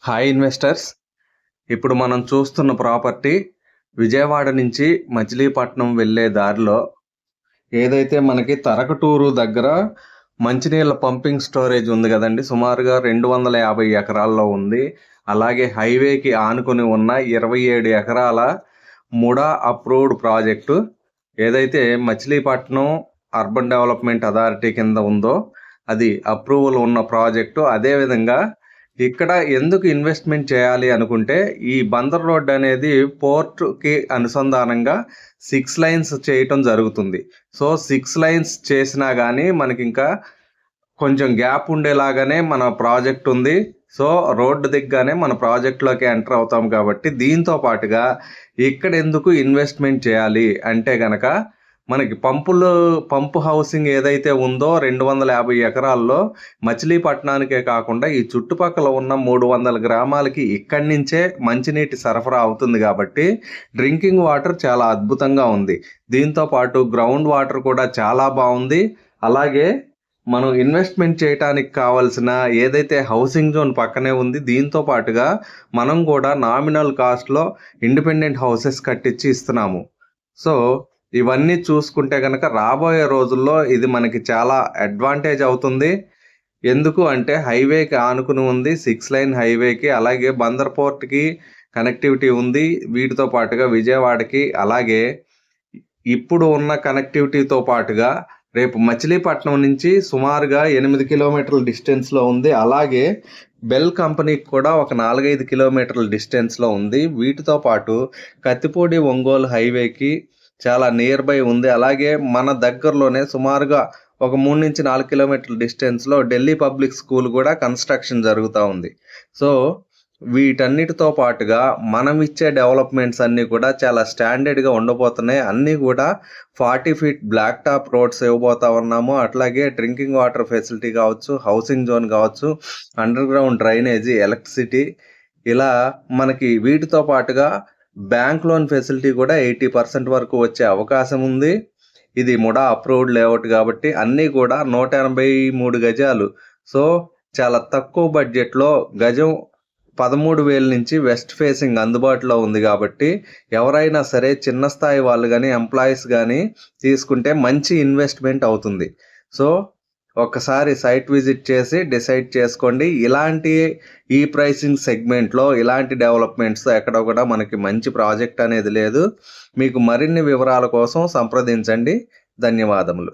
Hi investors. ఇప్పుడు మనం చూస్తున్న ప్రాపర్టీ విజయవాడ నుంచి మచిలీపట్నం వెళ్ళే దారిలో ఏదైతే మనకి తరకటూరు దగ్గర మంచినీళ్ళ పంపింగ్ స్టోరేజ్ ఉంది కదండి, సుమారుగా 250 ఎకరాల్లో ఉంది. అలాగే హైవేకి ఆనుకొని ఉన్న 27 ఎకరాల ముడా అప్రూవ్డ్ ప్రాజెక్టు ఏదైతే మచిలీపట్నం అర్బన్ డెవలప్మెంట్ అథారిటీ కింద ఉందో అది అప్రూవల్ ఉన్న ప్రాజెక్టు. అదేవిధంగా ఇక్కడ ఎందుకు ఇన్వెస్ట్మెంట్ చేయాలి అనుకుంటే, ఈ బందర్ రోడ్ అనేది పోర్ట్కి అనుసంధానంగా 6 లైన్స్ చేయటం జరుగుతుంది. సో 6 లైన్స్ చేసినా కానీ మనకి ఇంకా కొంచెం గ్యాప్ ఉండేలాగానే మన ప్రాజెక్ట్ ఉంది. సో రోడ్డు దిగ్గానే మన ప్రాజెక్ట్లోకి ఎంటర్ అవుతాం కాబట్టి దీంతో పాటుగా ఇక్కడ ఎందుకు ఇన్వెస్ట్మెంట్ చేయాలి అంటే గనక, మనకి పంపు హౌసింగ్ ఏదైతే ఉందో 250 ఎకరాల్లో మచిలీపట్నానికే కాకుండా ఈ చుట్టుపక్కల ఉన్న 300 గ్రామాలకి ఇక్కడి నుంచే మంచినీటి సరఫరా అవుతుంది కాబట్టి డ్రింకింగ్ వాటర్ చాలా అద్భుతంగా ఉంది. దీంతో పాటు గ్రౌండ్ వాటర్ కూడా చాలా బాగుంది. అలాగే మనం ఇన్వెస్ట్మెంట్ చేయడానికి కావాల్సిన ఏదైతే హౌసింగ్ జోన్ పక్కనే ఉంది, దీంతో పాటుగా మనం కూడా నామినల్ కాస్ట్లో ఇండిపెండెంట్ హౌసెస్ కట్టించి ఇస్తున్నాము. సో ఇవన్నీ చూసుకుంటే కనుక రాబోయే రోజుల్లో ఇది మనకి చాలా అడ్వాంటేజ్ అవుతుంది. ఎందుకు అంటే హైవేకి ఆనుకుని ఉంది, 6 లైన్ హైవేకి, అలాగే బందర్ పోర్ట్కి కనెక్టివిటీ ఉంది. వీటితో పాటుగా విజయవాడకి, అలాగే ఇప్పుడు ఉన్న కనెక్టివిటీతో పాటుగా రేపు మచిలీపట్నం నుంచి సుమారుగా 8 కిలోమీటర్ల డిస్టెన్స్లో ఉంది. అలాగే బెల్ కంపెనీకి కూడా ఒక 4-5 కిలోమీటర్ల డిస్టెన్స్లో ఉంది. వీటితో పాటు కత్తిపూడి ఒంగోలు హైవేకి చాలా నియర్ బై ఉంది. అలాగే మన దగ్గరలోనే సుమారుగా ఒక 3-4 కిలోమీటర్ల డిస్టెన్స్లో ఢిల్లీ పబ్లిక్ స్కూల్ కూడా కన్స్ట్రక్షన్ జరుగుతూ ఉంది. సో వీటన్నిటితో పాటుగా మనం ఇచ్చే డెవలప్మెంట్స్ అన్నీ కూడా చాలా స్టాండర్డ్గా ఉండబోతున్నాయి. అన్నీ కూడా 40 ఫీట్ బ్లాక్ టాప్ రోడ్స్ ఇవ్వబోతా ఉన్నాము. అట్లాగే డ్రింకింగ్ వాటర్ ఫెసిలిటీ కావచ్చు, హౌసింగ్ జోన్ కావచ్చు, అండర్ గ్రౌండ్ డ్రైనేజీ, ఎలక్ట్రిసిటీ, ఇలా మనకి వీటితో పాటుగా బ్యాంక్ లోన్ ఫెసిలిటీ కూడా 80% వరకు వచ్చే అవకాశం ఉంది. ఇది ముడా అప్రూవ్డ్ లేఅవుట్ కాబట్టి అన్నీ కూడా 183 గజాలు. సో చాలా తక్కువ బడ్జెట్లో గజం 13,000 నుంచి వెస్ట్ ఫేసింగ్ అందుబాటులో ఉంది కాబట్టి ఎవరైనా సరే చిన్న స్థాయి వాళ్ళు కానీ ఎంప్లాయీస్ కానీ తీసుకుంటే మంచి ఇన్వెస్ట్మెంట్ అవుతుంది. సో ఒక్కసారి సైట్ విజిట్ చేసి డిసైడ్ చేసుకోండి. ఇలాంటి ఈ ప్రైసింగ్ సెగ్మెంట్లో ఇలాంటి డెవలప్మెంట్స్ ఎక్కడ కూడా మనకి మంచి ప్రాజెక్ట్ అనేది లేదు. మీకు మరిన్ని వివరాల కోసం సంప్రదించండి. ధన్యవాదములు.